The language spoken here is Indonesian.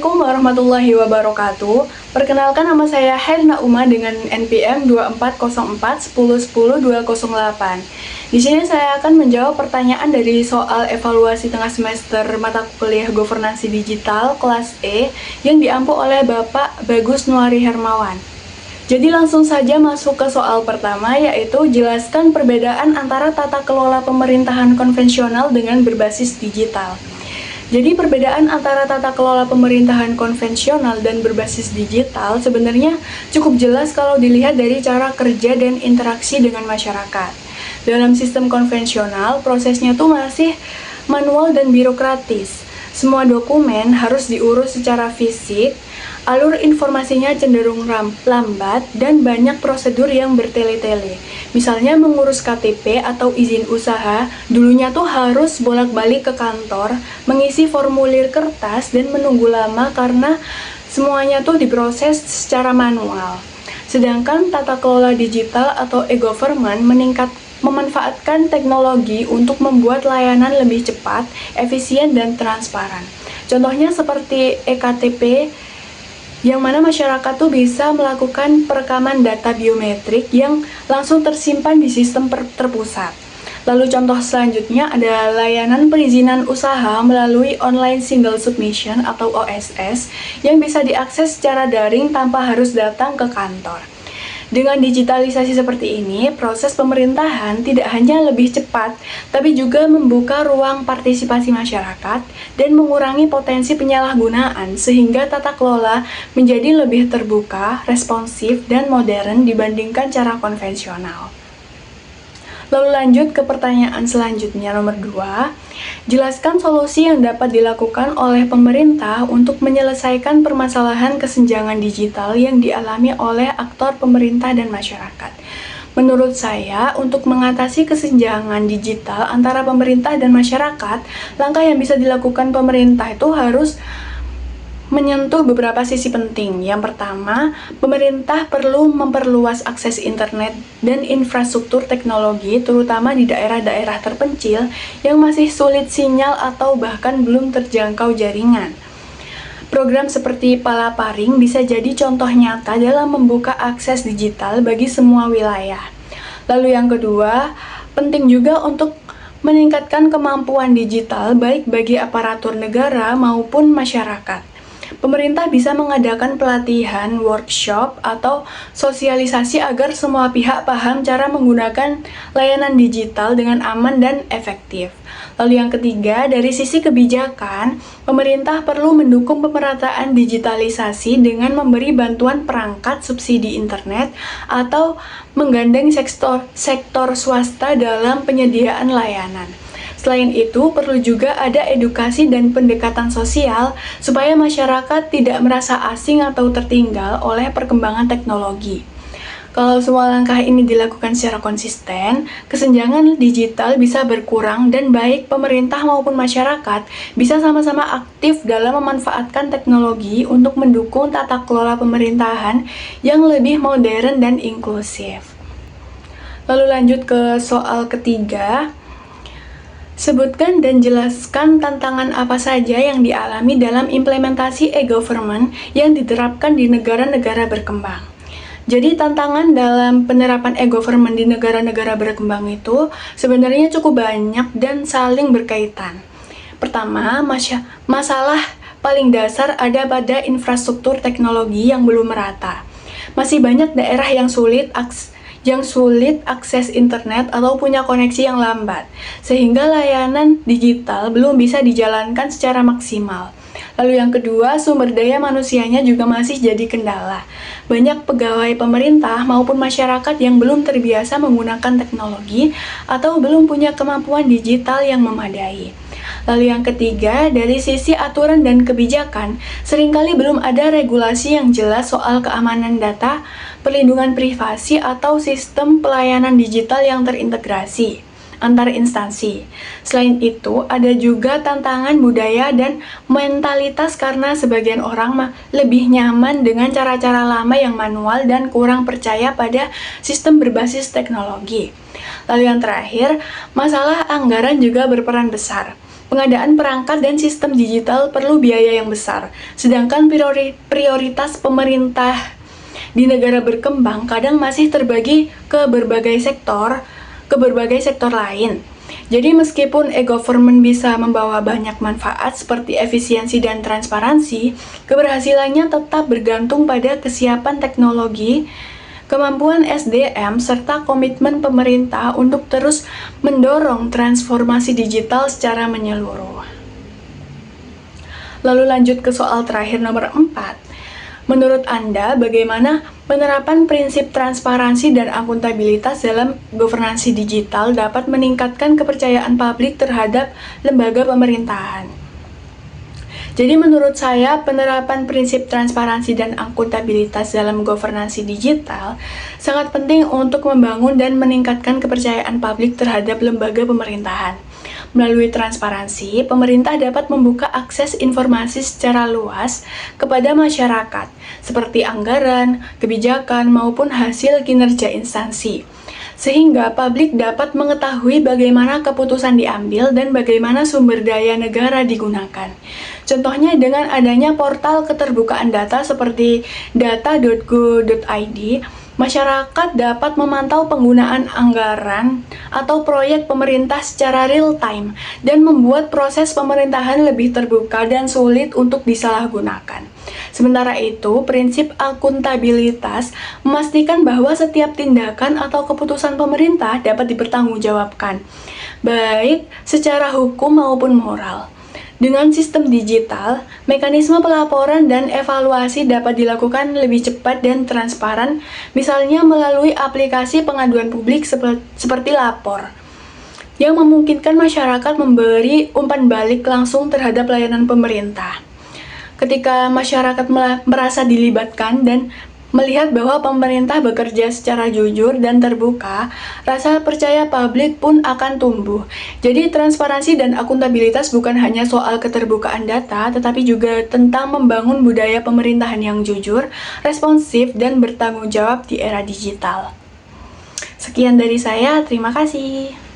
Assalamualaikum warahmatullahi wabarakatuh. Perkenalkan, nama saya Herna Uma dengan NPM 2404110208. Di sini saya akan menjawab pertanyaan dari soal evaluasi tengah semester mata kuliah Governansi Digital kelas E yang diampu oleh Bapak Bagus Nuari Hermawan. Jadi langsung saja masuk ke soal pertama, yaitu jelaskan perbedaan antara tata kelola pemerintahan konvensional dengan berbasis digital. Jadi perbedaan antara tata kelola pemerintahan konvensional dan berbasis digital sebenarnya cukup jelas kalau dilihat dari cara kerja dan interaksi dengan masyarakat. Dalam sistem konvensional, prosesnya tuh masih manual dan birokratis. Semua dokumen harus diurus secara fisik, alur informasinya cenderung lambat, dan banyak prosedur yang bertele-tele. Misalnya mengurus KTP atau izin usaha, dulunya tuh harus bolak-balik ke kantor, mengisi formulir kertas, dan menunggu lama karena semuanya tuh diproses secara manual. Sedangkan tata kelola digital atau e-government memanfaatkan teknologi untuk membuat layanan lebih cepat, efisien, dan transparan. Contohnya seperti eKTP, yang mana masyarakat tuh bisa melakukan perekaman data biometrik yang langsung tersimpan di sistem terpusat. Lalu contoh selanjutnya ada layanan perizinan usaha melalui Online Single Submission atau OSS yang bisa diakses secara daring tanpa harus datang ke kantor. Dengan digitalisasi seperti ini, proses pemerintahan tidak hanya lebih cepat, tapi juga membuka ruang partisipasi masyarakat dan mengurangi potensi penyalahgunaan sehingga tata kelola menjadi lebih terbuka, responsif, dan modern dibandingkan cara konvensional. Lalu lanjut ke pertanyaan selanjutnya, nomor 2. Jelaskan solusi yang dapat dilakukan oleh pemerintah untuk menyelesaikan permasalahan kesenjangan digital yang dialami oleh aktor pemerintah dan masyarakat. Menurut saya, untuk mengatasi kesenjangan digital antara pemerintah dan masyarakat, langkah yang bisa dilakukan pemerintah itu harus menyentuh beberapa sisi penting. Yang pertama, pemerintah perlu memperluas akses internet dan infrastruktur teknologi, terutama di daerah-daerah terpencil yang masih sulit sinyal atau bahkan belum terjangkau jaringan. Program seperti Palaparing bisa jadi contoh nyata dalam membuka akses digital bagi semua wilayah. Lalu yang kedua, penting juga untuk meningkatkan kemampuan digital baik bagi aparatur negara maupun masyarakat. Pemerintah bisa mengadakan pelatihan, workshop, atau sosialisasi agar semua pihak paham cara menggunakan layanan digital dengan aman dan efektif. Lalu yang ketiga, dari sisi kebijakan, pemerintah perlu mendukung pemerataan digitalisasi dengan memberi bantuan perangkat subsidi internet atau menggandeng sektor swasta dalam penyediaan layanan. Selain itu, perlu juga ada edukasi dan pendekatan sosial supaya masyarakat tidak merasa asing atau tertinggal oleh perkembangan teknologi. Kalau semua langkah ini dilakukan secara konsisten, kesenjangan digital bisa berkurang dan baik pemerintah maupun masyarakat bisa sama-sama aktif dalam memanfaatkan teknologi untuk mendukung tata kelola pemerintahan yang lebih modern dan inklusif. Lalu lanjut ke soal ketiga. Sebutkan dan jelaskan tantangan apa saja yang dialami dalam implementasi e-government yang diterapkan di negara-negara berkembang. Jadi tantangan dalam penerapan e-government di negara-negara berkembang itu sebenarnya cukup banyak dan saling berkaitan. Pertama, masalah paling dasar ada pada infrastruktur teknologi yang belum merata. Masih banyak daerah yang sulit akses internet atau punya koneksi yang lambat, sehingga layanan digital belum bisa dijalankan secara maksimal. Lalu yang kedua, sumber daya manusianya juga masih jadi kendala. Banyak pegawai pemerintah maupun masyarakat yang belum terbiasa menggunakan teknologi atau belum punya kemampuan digital yang memadai. Lalu yang ketiga, dari sisi aturan dan kebijakan, seringkali belum ada regulasi yang jelas soal keamanan data, perlindungan privasi, atau sistem pelayanan digital yang terintegrasi antar instansi. Selain itu, ada juga tantangan budaya dan mentalitas karena sebagian orang lebih nyaman dengan cara-cara lama yang manual dan kurang percaya pada sistem berbasis teknologi. Lalu yang terakhir, masalah anggaran juga berperan besar. Pengadaan perangkat dan sistem digital perlu biaya yang besar, sedangkan prioritas pemerintah di negara berkembang kadang masih terbagi ke berbagai sektor lain. Jadi meskipun e-government bisa membawa banyak manfaat seperti efisiensi dan transparansi, keberhasilannya tetap bergantung pada kesiapan teknologi, kemampuan SDM, serta komitmen pemerintah untuk terus mendorong transformasi digital secara menyeluruh. Lalu lanjut ke soal terakhir nomor 4. Menurut Anda, bagaimana penerapan prinsip transparansi dan akuntabilitas dalam governansi digital dapat meningkatkan kepercayaan publik terhadap lembaga pemerintahan? Jadi menurut saya, penerapan prinsip transparansi dan akuntabilitas dalam governansi digital sangat penting untuk membangun dan meningkatkan kepercayaan publik terhadap lembaga pemerintahan. Melalui transparansi, pemerintah dapat membuka akses informasi secara luas kepada masyarakat, seperti anggaran, kebijakan, maupun hasil kinerja instansi, sehingga publik dapat mengetahui bagaimana keputusan diambil dan bagaimana sumber daya negara digunakan. Contohnya dengan adanya portal keterbukaan data seperti data.go.id, masyarakat dapat memantau penggunaan anggaran atau proyek pemerintah secara real-time dan membuat proses pemerintahan lebih terbuka dan sulit untuk disalahgunakan. Sementara itu, prinsip akuntabilitas memastikan bahwa setiap tindakan atau keputusan pemerintah dapat dipertanggungjawabkan, baik secara hukum maupun moral. Dengan sistem digital, mekanisme pelaporan dan evaluasi dapat dilakukan lebih cepat dan transparan, misalnya melalui aplikasi pengaduan publik seperti Lapor, yang memungkinkan masyarakat memberi umpan balik langsung terhadap layanan pemerintah. Ketika masyarakat merasa dilibatkan dan melihat bahwa pemerintah bekerja secara jujur dan terbuka, rasa percaya publik pun akan tumbuh. Jadi transparansi dan akuntabilitas bukan hanya soal keterbukaan data, tetapi juga tentang membangun budaya pemerintahan yang jujur, responsif, dan bertanggung jawab di era digital. Sekian dari saya, terima kasih.